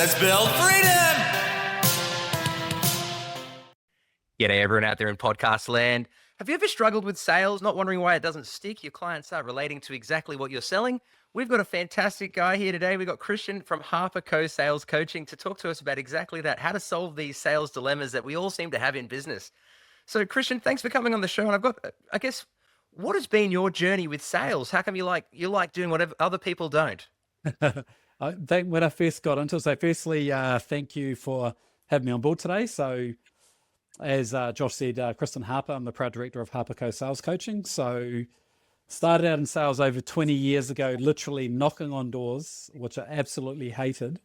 Let's build freedom. G'day everyone out there in podcast land. Have you ever struggled with sales, not wondering why it doesn't stick? Your clients are relating to exactly what you're selling. We've got a fantastic guy here today. We've got Kristin from Harper Co Sales Coaching to talk to us about exactly that, how to solve these sales dilemmas that we all seem to have in business. So Kristin, thanks for coming on the show. And I've got, I guess, what has been your journey with sales? How come you like doing whatever other people don't? I think when I first got into it, so firstly, thank you for having me on board today. So as Josh said, Kristin Harper, I'm the proud director of Harper Co Sales Coaching. So started out in sales over 20 years ago, literally knocking on doors, which I absolutely hated,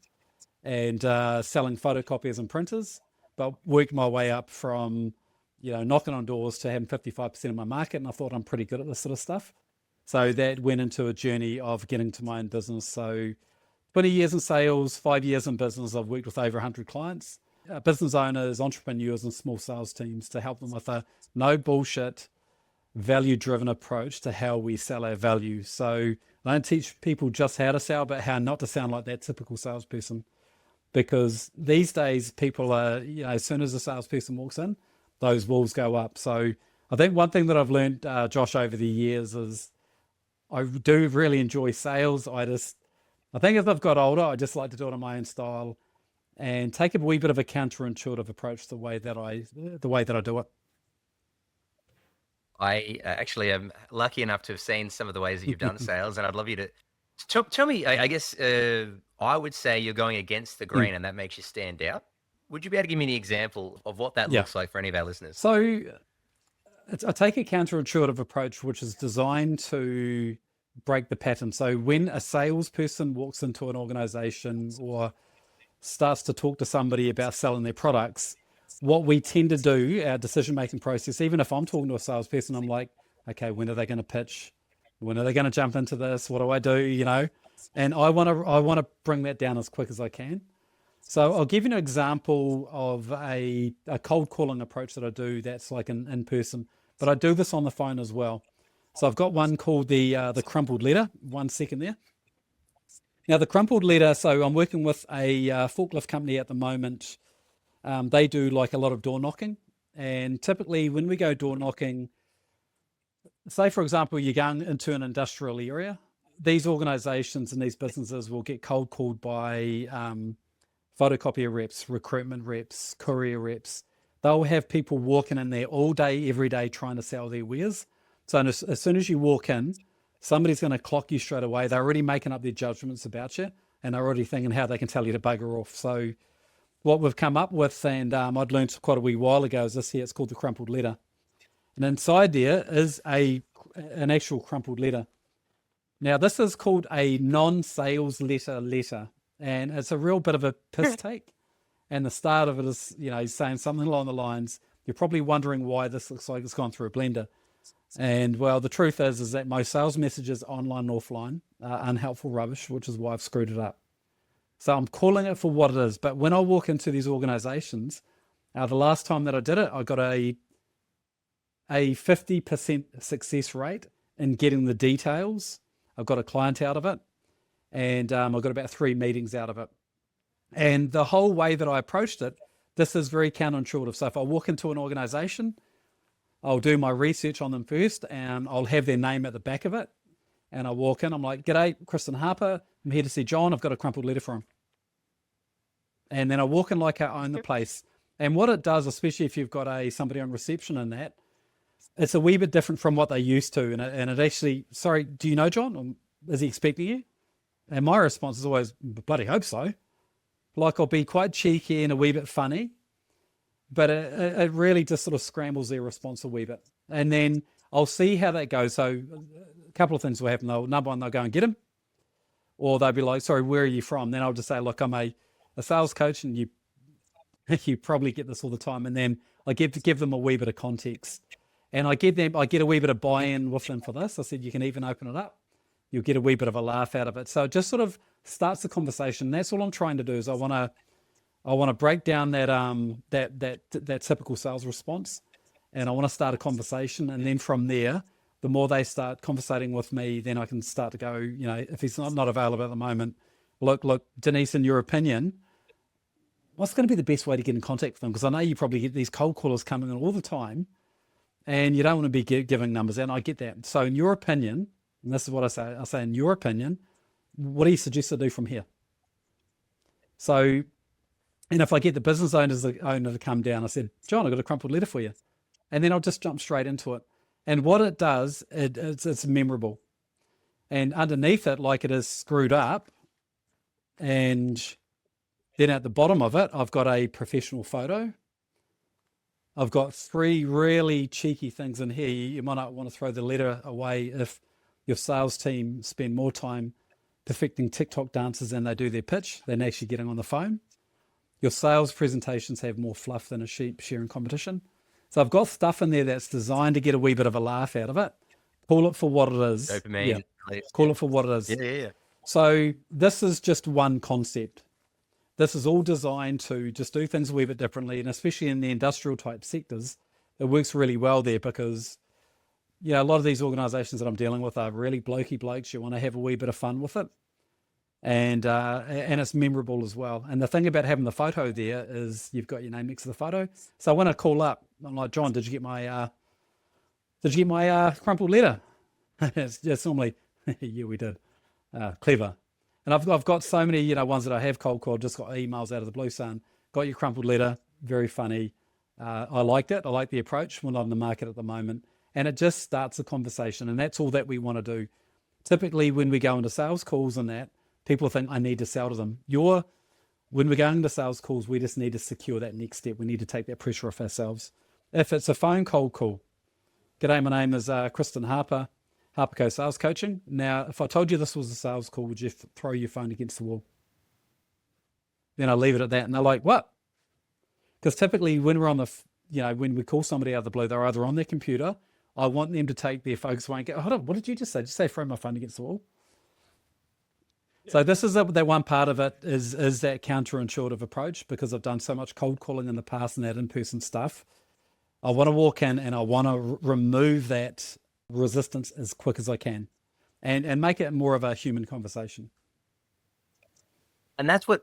and selling photocopiers and printers, but worked my way up from, knocking on doors to having 55% of my market. And I thought I'm pretty good at this sort of stuff. So that went into a journey of getting to my own business. So 20 years in sales, 5 years in business. I've worked with over 100 clients, business owners, entrepreneurs, and small sales teams to help them with a no bullshit, value-driven approach to how we sell our value. So I don't teach people just how to sell, but how not to sound like that typical salesperson. Because these days, people are, as soon as a salesperson walks in, those walls go up. So I think one thing that I've learned, Josh, over the years is I do really enjoy sales. I think as I've got older, I just like to do it in my own style and take a wee bit of a counterintuitive approach the way that I do it. I actually am lucky enough to have seen some of the ways that you've done sales, and I'd love you to tell me, I guess, I would say you're going against the grain and that makes you stand out. Would you be able to give me an example of what that looks like for any of our listeners? So I take a counterintuitive approach, which is designed to break the pattern. So when a salesperson walks into an organization or starts to talk to somebody about selling their products, what we tend to do, our decision-making process, even if I'm talking to a salesperson, I'm like, okay, when are they going to pitch? When are they going to jump into this? What do I do? And I want to bring that down as quick as I can. So I'll give you an example of a cold calling approach that I do that's like in person, but I do this on the phone as well. So I've got one called the crumpled letter. 1 second there. Now the crumpled letter, so I'm working with a forklift company at the moment. They do like a lot of door knocking. And typically when we go door knocking, say for example, you're going into an industrial area, these organizations and these businesses will get cold called by photocopier reps, recruitment reps, courier reps. They'll have people walking in there all day, every day, trying to sell their wares. So as soon as you walk in, somebody's going to clock you straight away. They're already making up their judgments about you, and they're already thinking how they can tell you to bugger off. So what we've come up with, and I'd learned quite a wee while ago, is this here. It's called the crumpled letter. And inside there is an actual crumpled letter. Now, this is called a non-sales letter. And it's a real bit of a piss take. And the start of it is, saying something along the lines, you're probably wondering why this looks like it's gone through a blender. And well, the truth is that most sales messages online and offline are unhelpful rubbish, which is why I've screwed it up. So I'm calling it for what it is. But when I walk into these organizations, the last time that I did it, I got a 50% success rate in getting the details. I've got a client out of it. And I got about 3 meetings out of it. And the whole way that I approached it, this is very counterintuitive. So if I walk into an organization, I'll do my research on them first, and I'll have their name at the back of it. And I walk in, I'm like, g'day, Kristin Harper. I'm here to see John. I've got a crumpled letter for him. And then I walk in like I own the place. And what it does, especially if you've got somebody on reception in that, it's a wee bit different from what they used to. And it actually, sorry, do you know John? Or is he expecting you? And my response is always, bloody hope so. Like I'll be quite cheeky and a wee bit funny, but it really just sort of scrambles their response a wee bit. And then I'll see how that goes. So a couple of things will happen. Number one, they'll go and get him, or they'll be like, sorry, where are you from? Then I'll just say, look, I'm a sales coach, and you probably get this all the time. And then I give them a wee bit of context, and I get a wee bit of buy-in with them for this. I said, you can even open it up. You'll get a wee bit of a laugh out of it. So it just sort of starts the conversation. That's all I'm trying to do. Is I want to break down that typical sales response, and I want to start a conversation. And then from there, the more they start conversating with me, then I can start to go, if he's not available at the moment, look, Denise, in your opinion, what's going to be the best way to get in contact with them? Because I know you probably get these cold callers coming in all the time, and you don't want to be giving numbers out. And I get that. So in your opinion, and this is what I say in your opinion, what do you suggest I do from here? So, and if I get the business owner to come down, I said, John, I've got a crumpled letter for you. And then I'll just jump straight into it. And what it does, it's memorable. And underneath it, like it is screwed up. And then at the bottom of it, I've got a professional photo. I've got 3 really cheeky things in here. You might not want to throw the letter away if your sales team spend more time perfecting TikTok dances than they do their pitch than actually getting on the phone. Your sales presentations have more fluff than a sheep sharing competition. So I've got stuff in there that's designed to get a wee bit of a laugh out of it. Call it for what it is. Dopamine. Yeah. Call it for what it is. Yeah. So this is just one concept. This is all designed to just do things a wee bit differently, and especially in the industrial type sectors, it works really well there because, a lot of these organizations that I'm dealing with are really blokey blokes. You want to have a wee bit of fun with it. And it's memorable as well. And the thing about having the photo there is you've got your name next to the photo. So when I call up, I'm like, John, did you get my crumpled letter? it's normally, yeah, we did. Clever. And I've got so many, ones that I have cold called, just got emails out of the blue saying, got your crumpled letter, very funny. I liked it. I like the approach. We're not in the market at the moment. And it just starts a conversation. And that's all that we want to do. Typically, when we go into sales calls and that, people think I need to sell to them. When we're going to sales calls, we just need to secure that next step. We need to take that pressure off ourselves. If it's a phone cold call, g'day, my name is Kristin Harper Co Sales Coaching. Now, if I told you this was a sales call, would you throw your phone against the wall? Then I leave it at that. And they're like, what? Because typically when we're on when we call somebody out of the blue, they're either on their computer. I want them to take their focus away and go, hold on, what did you just say? Did you say throw my phone against the wall? So this is that one part of it is that counterintuitive approach, because I've done so much cold calling in the past and that in-person stuff. I want to walk in and I want to remove that resistance as quick as I can and make it more of a human conversation. And that's why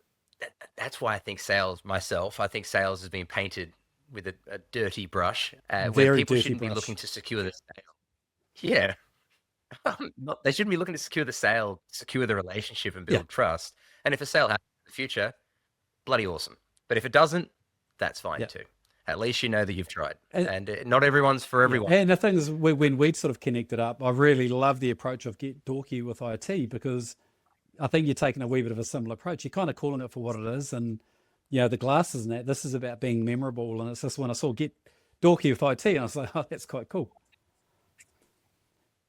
I think sales has been painted with a dirty brush, where people shouldn't be looking to secure the sale. Yeah. They shouldn't be looking to secure the sale, secure the relationship and build trust. And if a sale happens in the future, bloody awesome. But if it doesn't, that's fine too. At least you know that you've tried. And not everyone's for everyone. And the thing is, when we'd sort of connected up, I really love the approach of get dorky with IT, because I think you're taking a wee bit of a similar approach. You're kind of calling it for what it is. And, the glasses and that, this is about being memorable. And it's just when I saw get dorky with IT, and I was like, oh, that's quite cool.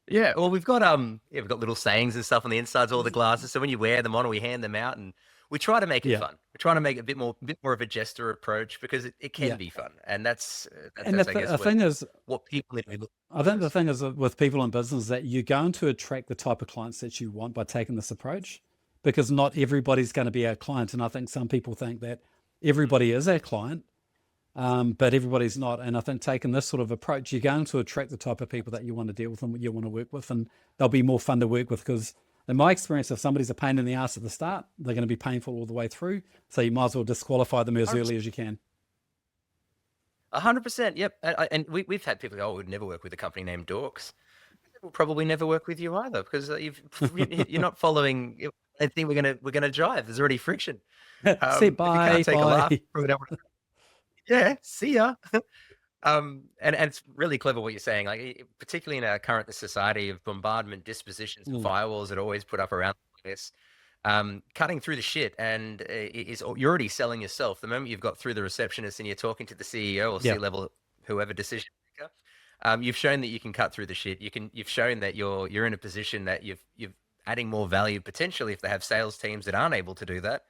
Yeah, well, we've got little sayings and stuff on the insides of all the glasses. So when you wear them on, or we hand them out, and we try to make it fun. We try to make it a bit more of a jester approach, because it can be fun, and that's the thing is what people need to look. I think the thing is with people in business that you're going to attract the type of clients that you want by taking this approach, because not everybody's going to be our client, and I think some people think that everybody is our client. But everybody's not. And I think taking this sort of approach, you're going to attract the type of people that you want to deal with and what you want to work with, and they'll be more fun to work with, because in my experience, if somebody's a pain in the ass at the start, they're going to be painful all the way through. So you might as well disqualify them as early as you can. 100%. Yep. And we've had people go, we'd never work with a company named Dorks. We'll probably never work with you either, because you're not following. I think we're gonna jive. There's already friction. Say bye. If you can't take a laugh, probably don't want to. Yeah, see ya. And it's really clever what you're saying. Like, particularly in our current society of bombardment, dispositions, and firewalls that are always put up around this, cutting through the shit and you're already selling yourself. The moment you've got through the receptionist and you're talking to the CEO or C-level, whoever decision maker, you've shown that you can cut through the shit. You've shown that you're in a position that you're adding more value potentially if they have sales teams that aren't able to do that.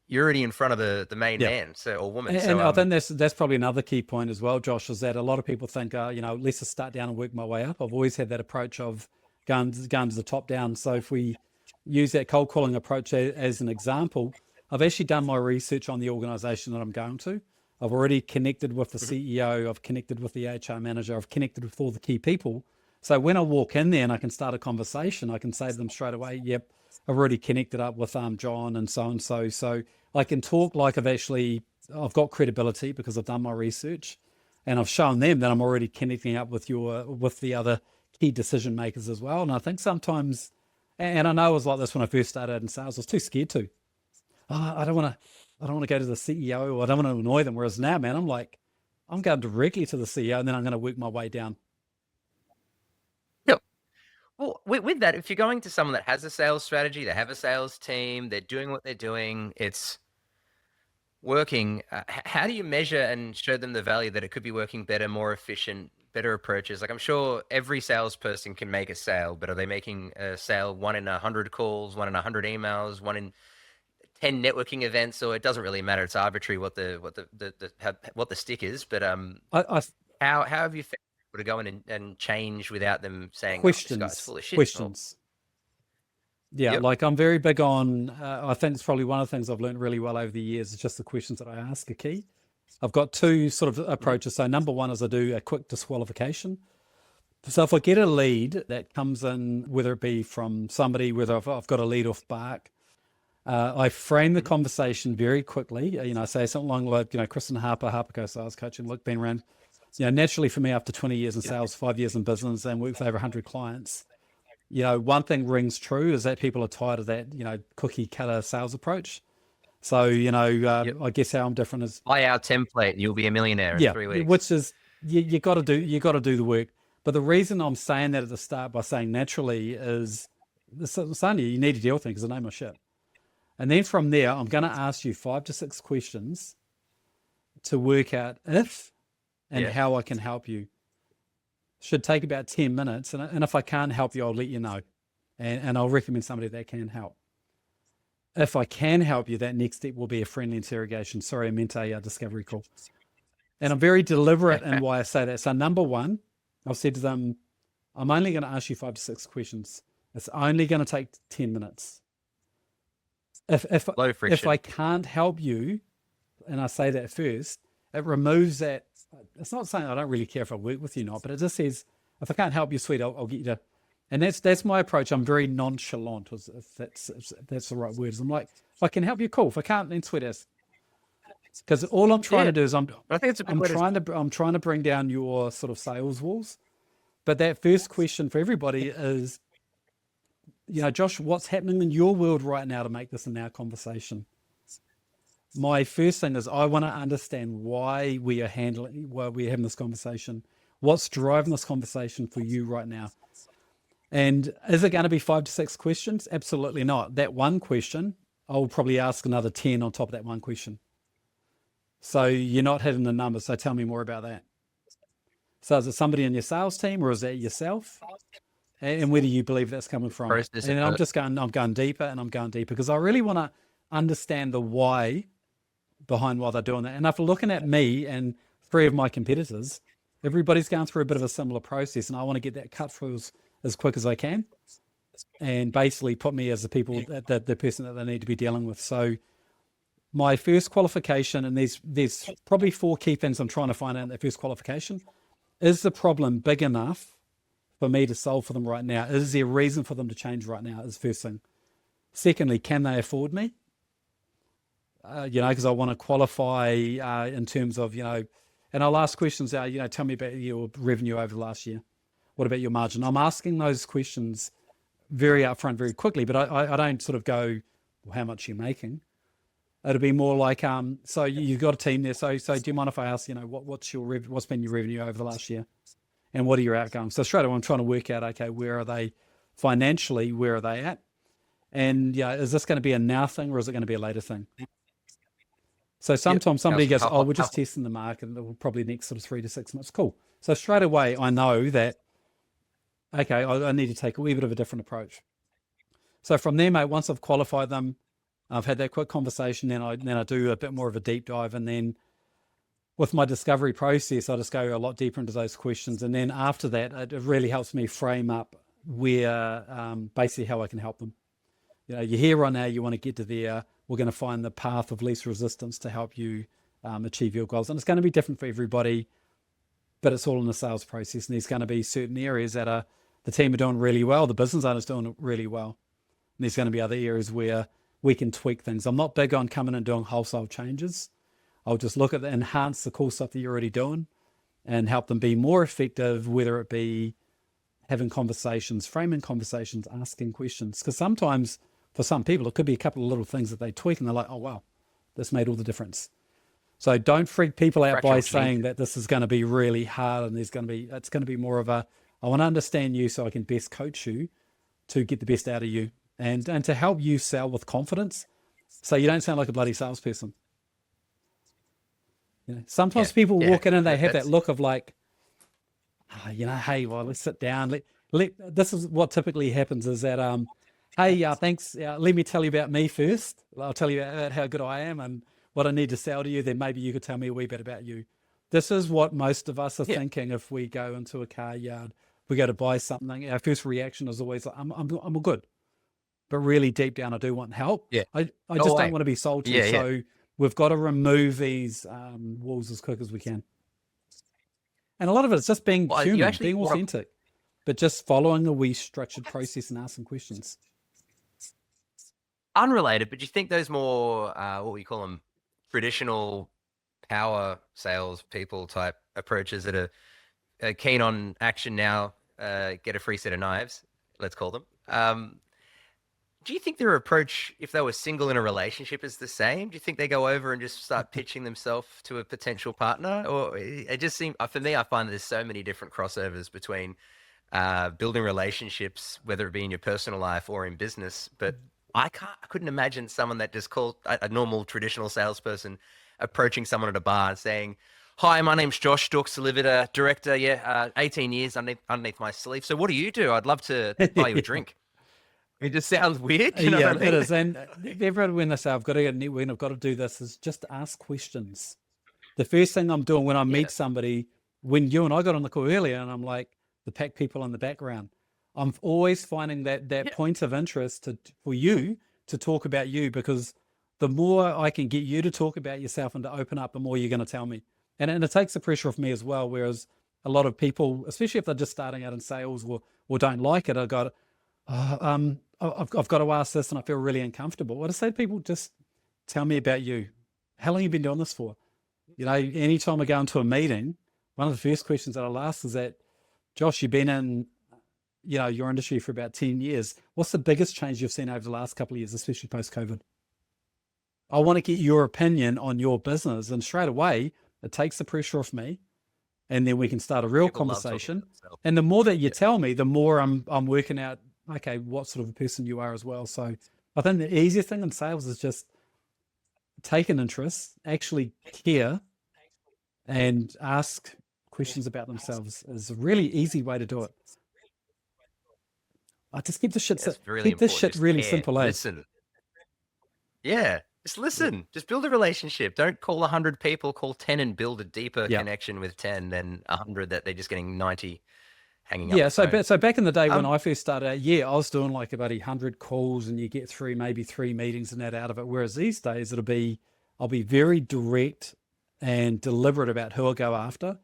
You're already in front of the main man or woman. And I think that's probably another key point as well, Josh, is that a lot of people think, let's just start down and work my way up. I've always had that approach of going to the top down. So if we use that cold calling approach as an example, I've actually done my research on the organization that I'm going to. I've already connected with the CEO. I've connected with the HR manager. I've connected with all the key people. So when I walk in there and I can start a conversation, I can say to them straight away, yep, I've already connected up with John and so. So I can talk like I've actually I've got credibility because I've done my research, and I've shown them that I'm already connecting up with the other key decision makers as well. And I think sometimes, and I know it was like this when I first started in sales, I was too scared to. Oh, I don't want to go to the CEO, or I don't want to annoy them. Whereas now, man, I'm like, I'm going directly to the CEO, and then I'm going to work my way down. Yep. Well, with that, if you're going to someone that has a sales strategy, they have a sales team, they're doing what they're doing, it's working, how do you measure and show them the value that it could be working better, more efficient, better approaches? Like, I'm sure every salesperson can make a sale, but are they making a sale 1 in 100 calls, 1 in 100 emails, 1 in 10 networking events? Or it doesn't really matter. It's arbitrary what the stick is. But I how have you found people to go in and change without them saying, "Oh, this guy's full of shit"? questions. Yeah, Yep. like I'm very big on, I think it's probably one of the things I've learned really well over the years is just the questions that I ask are key. I've got two sort of approaches. So number one is I do a quick disqualification. So if I get a lead that comes in, whether it be from somebody, whether I've got a lead off Bark, I frame the conversation very quickly. I say something along like, Kristin, Harper Co Sales Coaching, look, been around, naturally for me after 20 years in sales, 5 years in business, and worked with over 100 clients. One thing rings true is that people are tired of that, cookie cutter sales approach. So, I guess how I'm different is buy our template, you'll be a millionaire in 3 weeks. which is you got to do the work. But the reason I'm saying that at the start by saying naturally is Sonia, you need to deal with me because I know my shit. And then from there, I'm going to ask you 5 to 6 questions to work out if and how I can help you. Should take about 10 minutes. And if I can't help you, I'll let you know. And I'll recommend somebody that can help. If I can help you, that next step will be a friendly interrogation. Sorry, I meant a discovery call. And I'm very deliberate in why I say that. So number one, I've said to them, I'm only going to ask you 5 to 6 questions. It's only going to take 10 minutes. Low friction. If I can't help you, and I say that first, it removes that. It's not saying I don't really care if I work with you or not, but it just says, if I can't help you, sweet, I'll get you to. And that's my approach. I'm very nonchalant, if that's the right words. I'm like, if I can help you, cool. If I can't, then sweet as. Because all I'm trying to do is I'm trying to bring down your sort of sales walls. But that first question for everybody is, Josh, what's happening in your world right now to make this a now conversation? My first thing is I want to understand why we are having this conversation. What's driving this conversation for you right now? And is it going to be 5 to 6 questions? Absolutely not. That one question, I'll probably ask another 10 on top of that one question. So you're not hitting the number. So tell me more about that. So is it somebody in your sales team or is that yourself? And where do you believe that's coming from? And I'm going deeper and I'm going deeper because I really want to understand the why behind why they're doing that. And after looking at me and 3 of my competitors, everybody's going through a bit of a similar process, and I want to get that cut through as quick as I can, and basically put me as the person that they need to be dealing with. So my first qualification, and there's probably 4 key things I'm trying to find out in that first qualification. Is the problem big enough for me to solve for them right now? Is there a reason for them to change right now? Is the first thing. Secondly, can they afford me? Because I want to qualify in terms of, and I'll ask questions, tell me about your revenue over the last year. What about your margin? I'm asking those questions very upfront, very quickly, but I don't sort of go, well, how much you're making. It'll be more like, so you've got a team there. So do you mind if I ask, what's been your revenue over the last year? And what are your outcomes? So straight away, I'm trying to work out, okay, where are they financially? Where are they at? And is this going to be a now thing or is it going to be a later thing? So sometimes somebody goes, we're just testing the market and it will probably next sort of 3 to 6 months. Cool. So straight away, I know that, okay, I need to take a wee bit of a different approach. So from there, mate, once I've qualified them, I've had that quick conversation, then I do a bit more of a deep dive. And then with my discovery process, I just go a lot deeper into those questions. And then after that, it really helps me frame up where basically how I can help them. You're here right now, you want to get to there. We're going to find the path of least resistance to help you achieve your goals. And it's going to be different for everybody, but it's all in the sales process. And there's going to be certain areas that the team are doing really well, the business owner's doing really well. And there's going to be other areas where we can tweak things. I'm not big on coming and doing wholesale changes. I'll just look at the enhance the cool stuff that you're already doing and help them be more effective, whether it be having conversations, framing conversations, asking questions. Because sometimes for some people, it could be a couple of little things that they tweak and they're like, oh, wow, this made all the difference. So don't freak people out by saying that this is going to be really hard and it's going to be more of a, I want to understand you so I can best coach you to get the best out of you and to help you sell with confidence. So you don't sound like a bloody salesperson. Sometimes people walk in and they have that look of like, hey, well, let's sit down. This is what typically happens is that, hey, thanks. Let me tell you about me first. I'll tell you about how good I am and what I need to sell to you. Then maybe you could tell me a wee bit about you. This is what most of us are thinking if we go into a car yard, we go to buy something. Our first reaction is always, I'm all good. But really deep down, I do want help. Yeah. I just don't want to be sold to. Yeah, so we've got to remove these walls as quick as we can. And a lot of it is just being human, being authentic, but just following a wee structured process and asking questions. Unrelated, but do you think those more, what we call them, traditional power sales people type approaches that are keen on action now, get a free set of knives, let's call them. Do you think their approach, if they were single in a relationship, is the same? Do you think they go over and just start pitching themselves to a potential partner? Or it just seems, for me, I find there's so many different crossovers between building relationships, whether it be in your personal life or in business. But I couldn't imagine someone that just called a normal traditional salesperson approaching someone at a bar and saying, hi, my name's Josh, Dorks Delivered, director, 18 years underneath my sleeve. So what do? I'd love to buy you a drink. It just sounds weird. You know what I mean? It is. And everyone, when they say, I've got to get a network, I've got to do this, is just ask questions. The first thing I'm doing when I meet somebody, when you and I got on the call earlier, and I'm like, the pack people in the background, I'm always finding that point of interest for you to talk about you, because the more I can get you to talk about yourself and to open up, the more you're going to tell me. And it takes the pressure off me as well. Whereas a lot of people, especially if they're just starting out in sales or don't like it, I've got to ask this and I feel really uncomfortable. I just say to people, just tell me about you. How long have you been doing this for? Anytime I go into a meeting, one of the first questions that I'll ask is that, Josh, you've been in, your industry for about 10 years. What's the biggest change you've seen over the last couple of years, especially post-COVID? I want to get your opinion on your business. And straight away, it takes the pressure off me. And then we can start a real conversation. And the more that you tell me, the more I'm working out, okay, what sort of a person you are as well. So I think the easiest thing in sales is just take an interest, actually care, and ask questions about themselves is a really easy way to do it. I just keep this shit really simple. Listen. Yeah. Just listen. Just build a relationship. Don't call 100 people, call 10 and build a deeper connection with 10 than 100 that they're just getting 90 hanging up. Yeah, so back in the day when I first started out, I was doing like about 100 calls and you get maybe three meetings and that out of it. Whereas these days I'll be very direct and deliberate about who I go after,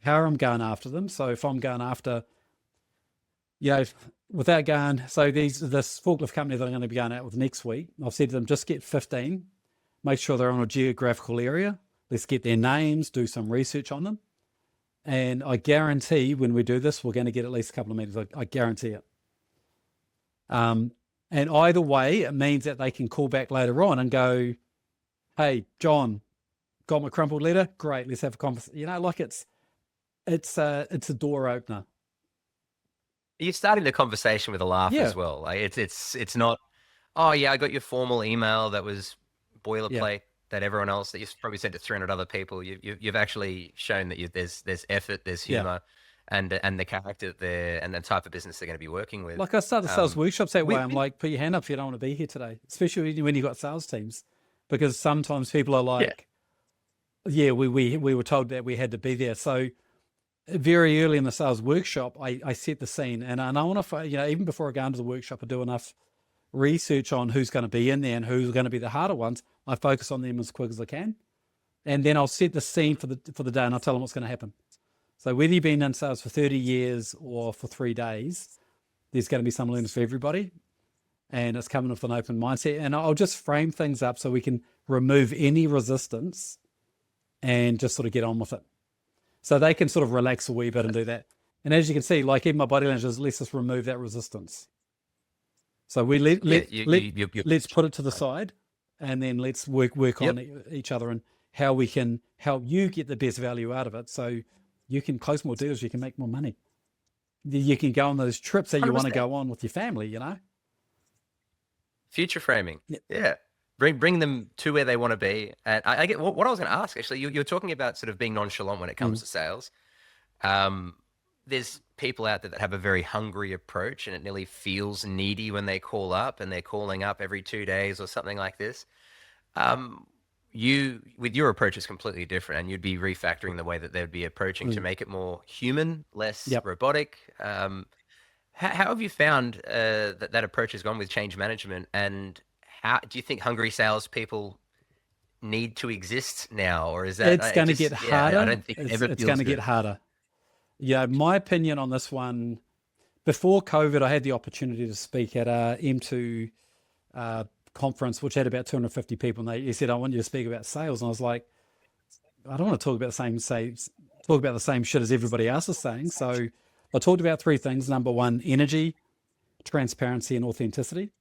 how I'm going after them. So if I'm going after, without going, so this forklift company that I'm going to be going out with next week, I've said to them, just get 15, make sure they're on a geographical area. Let's get their names, do some research on them. And I guarantee when we do this, we're going to get at least a couple of meetings. I guarantee it. And either way, it means that they can call back later on and go, hey, John, got my crumpled letter? Great, let's have a conversation. It's a door opener. You're starting the conversation with a laugh as well. Like it's not, oh yeah, I got your formal email that was boilerplate that everyone else that you've probably sent to 300 other people. You've actually shown that there's effort, there's humor, and the character there, and the type of business they're going to be working with. Like I started sales workshops that way. I'm like, put your hand up if you don't want to be here today, especially when you've got sales teams, because sometimes people are like, we were told that we had to be there. So very early in the sales workshop, I set the scene, and I want to, even before I go into the workshop, I do enough research on who's going to be in there and who's going to be the harder ones. I focus on them as quick as I can, and then I'll set the scene for the day, and I'll tell them what's going to happen. So whether you've been in sales for 30 years or for 3 days, there's going to be some learnings for everybody, and it's coming with an open mindset. And I'll just frame things up so we can remove any resistance and just sort of get on with it. So they can sort of relax a wee bit and do that. And as you can see, like even my body language is, let's just remove that resistance. So we let's put it to the side, and then let's work on each other and how we can help you get the best value out of it. So you can close more deals, you can make more money. You can go on those trips that you 100%. want to go on with your family, you know? Future framing. Yeah. Bring them to where they want to be. And I get what I was going to ask, actually. You're talking about sort of being nonchalant when it comes to sales. There's people out there that have a very hungry approach, and it nearly feels needy when they call up, and they're calling up every 2 days or something like this. You, with your approach, is completely different, and you'd be refactoring the way that they'd be approaching to make it more human, less robotic. How have you found that approach has gone with change management, and how do you think hungry salespeople need to exist now, or is that it's going to get harder? I don't think it's going to get harder. Yeah, my opinion on this one, before COVID, I had the opportunity to speak at a M2 conference, which had about 250 people, and he said, I want you to speak about sales. And I was like, I don't want to talk about the same shit as everybody else is saying. So I talked about 3 things. Number 1, energy, transparency, and authenticity.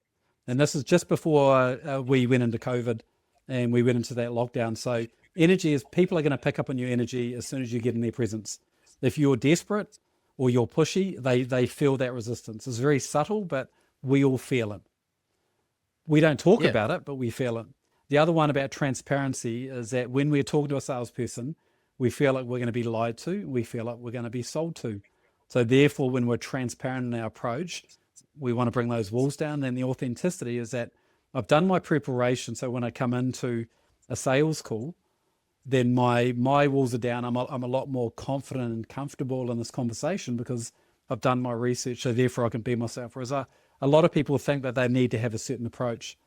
And this is just before we went into COVID and we went into that lockdown. So energy is, people are going to pick up on your energy as soon as you get in their presence. If you're desperate or you're pushy, they feel that resistance. It's very subtle, but we all feel it. We don't talk about it, but we feel it. The other one about transparency is that when we're talking to a salesperson, we feel like we're going to be lied to. We feel like we're going to be sold to. So therefore, when we're transparent in our approach, we want to bring those walls down. Then the authenticity is that I've done my preparation. So when I come into a sales call, then my walls are down. I'm a lot more confident and comfortable in this conversation because I've done my research. So therefore I can be myself. Whereas a lot of people think that they need to have a certain approach.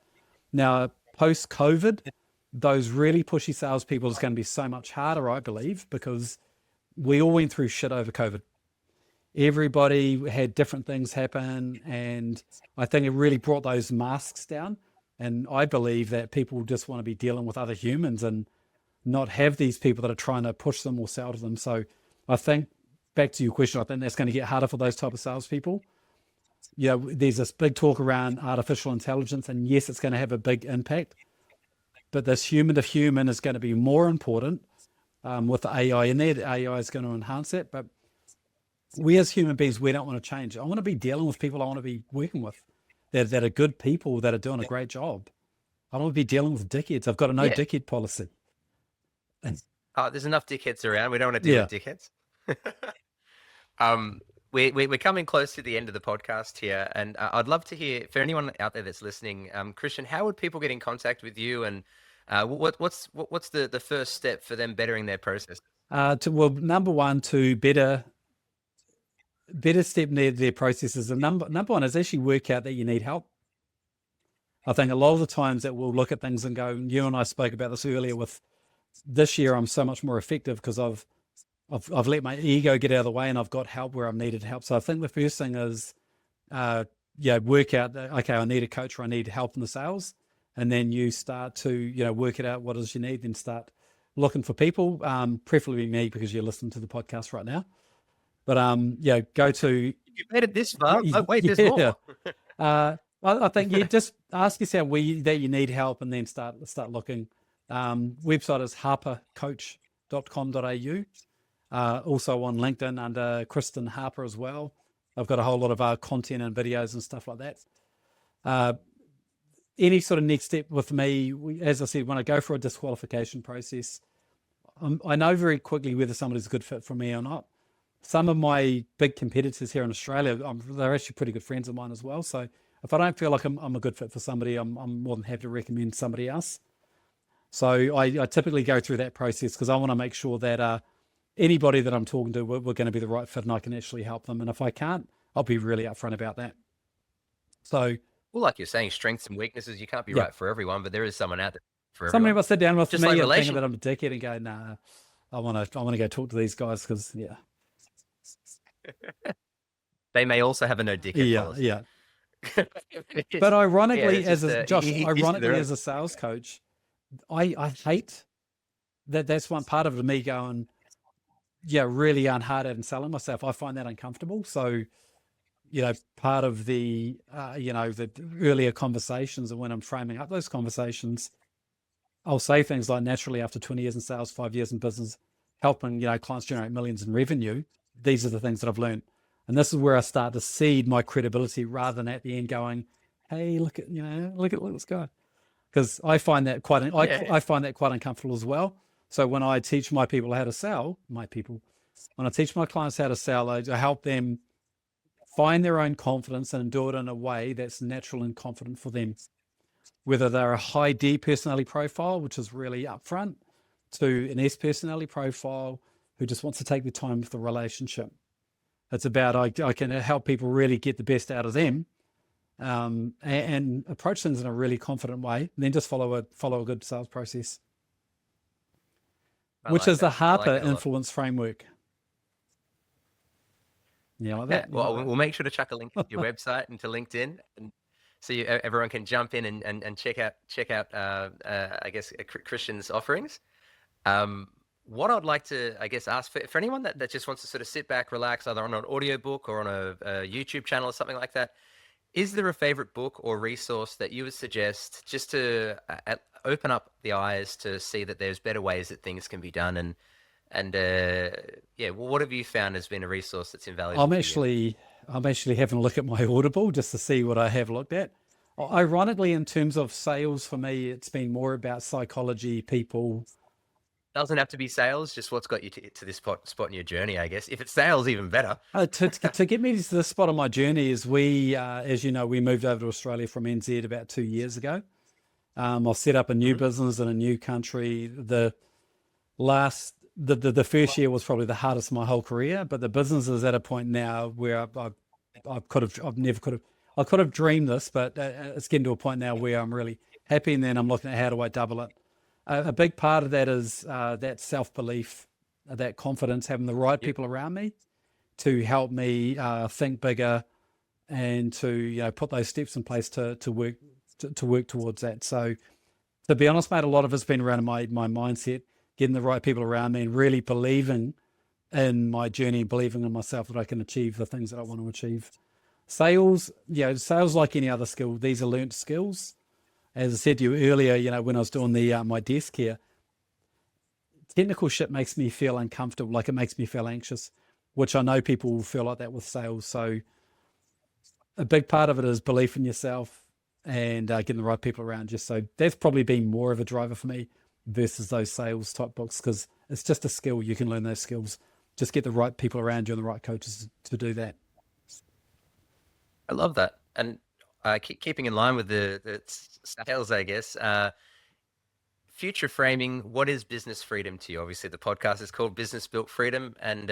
Now, post-COVID, those really pushy salespeople is going to be so much harder, I believe, because we all went through shit over COVID. Everybody had different things happen, and I think it really brought those masks down. And I believe that people just want to be dealing with other humans and not have these people that are trying to push them or sell to them. So I think, back to your question, I think that's going to get harder for those type of salespeople. You know, there's this big talk around artificial intelligence, and yes, it's going to have a big impact, but this human to human is going to be more important with the AI in there. The AI is going to enhance it, but we as human beings, we don't want to change. I want to be dealing with people I want to be working with that are good people, that are doing a great job. I don't want to be dealing with dickheads. I've got a no dickhead policy. There's enough dickheads around. We don't want to deal with dickheads. We're coming close to the end of the podcast here, and I'd love to hear, for anyone out there that's listening, Kristin, how would people get in contact with you, and what's the first step for them bettering their process? Well, number one, to better step their processes. And number one is actually work out that you need help. I think a lot of the times that we'll look at things and go, you and I spoke about this earlier, with this year I'm so much more effective because I've let my ego get out of the way and I've got help where I'm needed help. So I think the first thing is, work out that, okay, I need a coach or I need help in the sales. And then you start to, work it out, what is you need, then start looking for people, preferably me, because you're listening to the podcast right now. But, go to... You made it this far. Oh, wait, there's more. I think you just ask yourself that you need help, and then start looking. Website is harpercoach.com.au. Also on LinkedIn under Kristin Harper as well. I've got a whole lot of content and videos and stuff like that. Any sort of next step with me, as I said, when I go for a disqualification process, I know very quickly whether somebody's a good fit for me or not. Some of my big competitors here in Australia, they're actually pretty good friends of mine as well. So if I don't feel like I'm a good fit for somebody, I'm more than happy to recommend somebody else. So I typically go through that process because I want to make sure that anybody that I'm talking to, we're going to be the right fit and I can actually help them. And if I can't, I'll be really upfront about that. So, well, like you're saying, strengths and weaknesses, you can't be right for everyone, but there is someone out there for somebody everyone. will sit down with Just me like and think that I'm a dickhead and go, nah, I want to go talk to these guys because, they may also have a no dickhead policy. Yeah. But ironically, as a sales coach, I hate that's one part of me going, really hard at and selling myself. I find that uncomfortable. So, part of the, the earlier conversations, and when I'm framing up those conversations, I'll say things like, naturally, after 20 years in sales, 5 years in business, helping, clients generate millions in revenue, these are the things that I've learned. And this is where I start to seed my credibility, rather than at the end going, hey, look at this guy. Because I find that I find that quite uncomfortable as well. So when I teach when I teach my clients how to sell, I help them find their own confidence and do it in a way that's natural and confident for them. Whether they're a high D personality profile, which is really upfront, to an S personality profile who just wants to take the time with the relationship. It's about, I can help people really get the best out of them, and approach things in a really confident way, and then just follow a good sales process, which is the Harper influence framework. Yeah, like that. Well, we'll make sure to chuck a link to your website and to LinkedIn, and so everyone can jump in and check out I guess Kristin's offerings. What I'd like to, I guess, ask for anyone that just wants to sort of sit back, relax, either on an audiobook or on a YouTube channel or something like that, is there a favorite book or resource that you would suggest just to open up the eyes to see that there's better ways that things can be done? What have you found has been a resource that's invaluable? I'm actually having a look at my Audible just to see what I have looked at. Ironically, in terms of sales, for me, it's been more about psychology, people. Doesn't have to be sales, just what's got you to this spot in your journey, I guess. If it's sales, even better. To get me to this spot on my journey is as you know, we moved over to Australia from NZ about 2 years ago. I've set up a new business in a new country. The first year was probably the hardest of my whole career, but the business is at a point now where I could have dreamed this, but it's getting to a point now where I'm really happy, and then I'm looking at how do I double it. A big part of that is that self-belief, that confidence, having the right people around me to help me think bigger, and to put those steps in place to work towards that. So, to be honest, mate, a lot of it's been around my mindset, getting the right people around me, and really believing in my journey, believing in myself that I can achieve the things that I want to achieve. Sales, like any other skill, these are learnt skills. As I said to you earlier, when I was doing my desk here, technical shit makes me feel uncomfortable, like it makes me feel anxious, which I know people will feel like that with sales. So a big part of it is belief in yourself and getting the right people around you. So that's probably been more of a driver for me versus those sales type books, because it's just a skill. You can learn those skills. Just get the right people around you and the right coaches to do that. I love that. And keeping in line with the sales, I guess, future framing, what is business freedom to you? Obviously, the podcast is called Business Built Freedom. And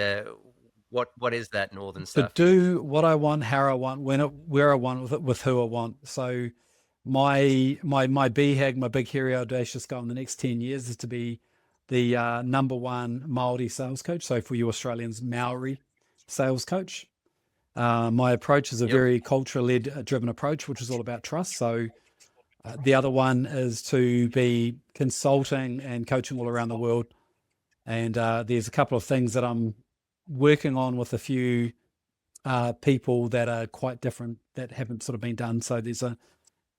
what is that northern stuff? To do what I want, how I want, where I want, with who I want. So my BHAG, my big, hairy, audacious goal in the next 10 years is to be the number one Māori sales coach. So for you Australians, Maori sales coach. My approach is a very culture-led driven approach, which is all about trust. So the other one is to be consulting and coaching all around the world. And there's a couple of things that I'm working on with a few people that are quite different, that haven't sort of been done. So there's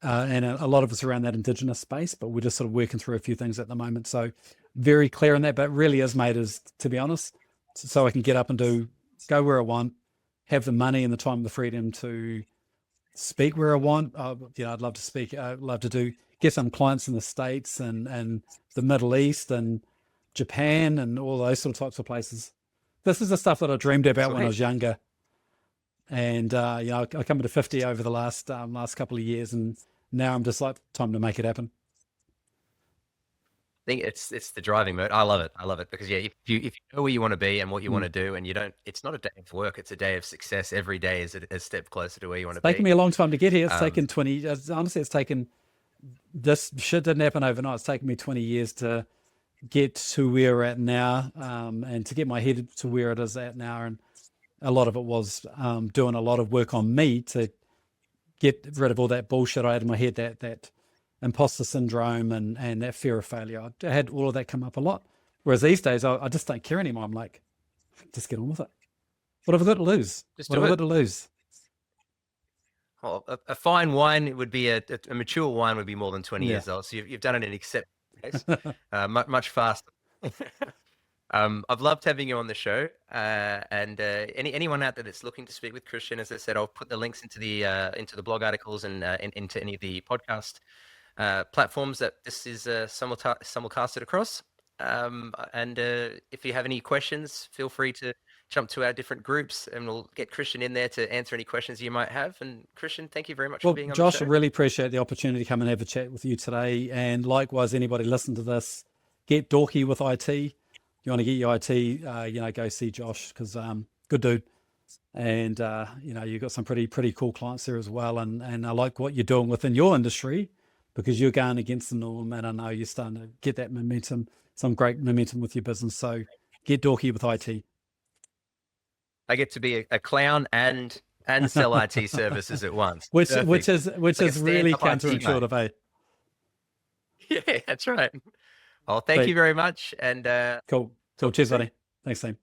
and a lot of it's around that Indigenous space, but we're just sort of working through a few things at the moment. So very clear on that, but really is, mate, is, to be honest, so I can get up and go where I want, have the money and the time and the freedom to speak where I want. I'd love to speak. I'd love to get some clients in the States and the Middle East and Japan and all those sort of types of places. This is the stuff that I dreamed about when I was younger. And, I come into 50 over the last couple of years, and now I'm just like, time to make it happen. I think it's the driving mood. I love it because if you know where you want to be and what you want to do, and it's not a day of work, it's a day of success. Every day is a step closer to where you want to be. It's taken me a long time to get here. It's taken 20, honestly, this shit didn't happen overnight. It's taken me 20 years to get to where we're at now, and to get my head to where it is at now. And a lot of it was doing a lot of work on me to get rid of all that bullshit I had in my head, that imposter syndrome and that fear of failure. I had all of that come up a lot. Whereas these days, I just don't care anymore. I'm like, just get on with it. What have I got to lose? Just What do have I it. got to lose? Well, a fine wine would be a mature wine would be more than 20 Yeah. years old. So you've done it in acceptable pace, much faster. I've loved having you on the show, and anyone out there that's looking to speak with Kristin, as I said, I'll put the links into the blog articles and into any of the podcast platforms that this is simulcasted across. And if you have any questions, feel free to jump to our different groups, and we'll get Kristin in there to answer any questions you might have. And Kristin, thank you very much for being on Josh, the I show. really appreciate the opportunity to come and have a chat with you today. And likewise, anybody listen to this, get dorky with IT. You want to get your IT, go see Josh, because good dude. And, you've got some pretty cool clients there as well. And I like what you're doing within your industry, because you're going against the norm. And I know you're starting to get that momentum, some great momentum with your business. So get dorky with IT. I get to be a clown and sell IT services at once. which Perfect. is really stand-up IT mate. counterintuitive, eh? Yeah, that's right. Well, thank you very much. And Cool. talk to you Cheers, soon. buddy. Thanks, team.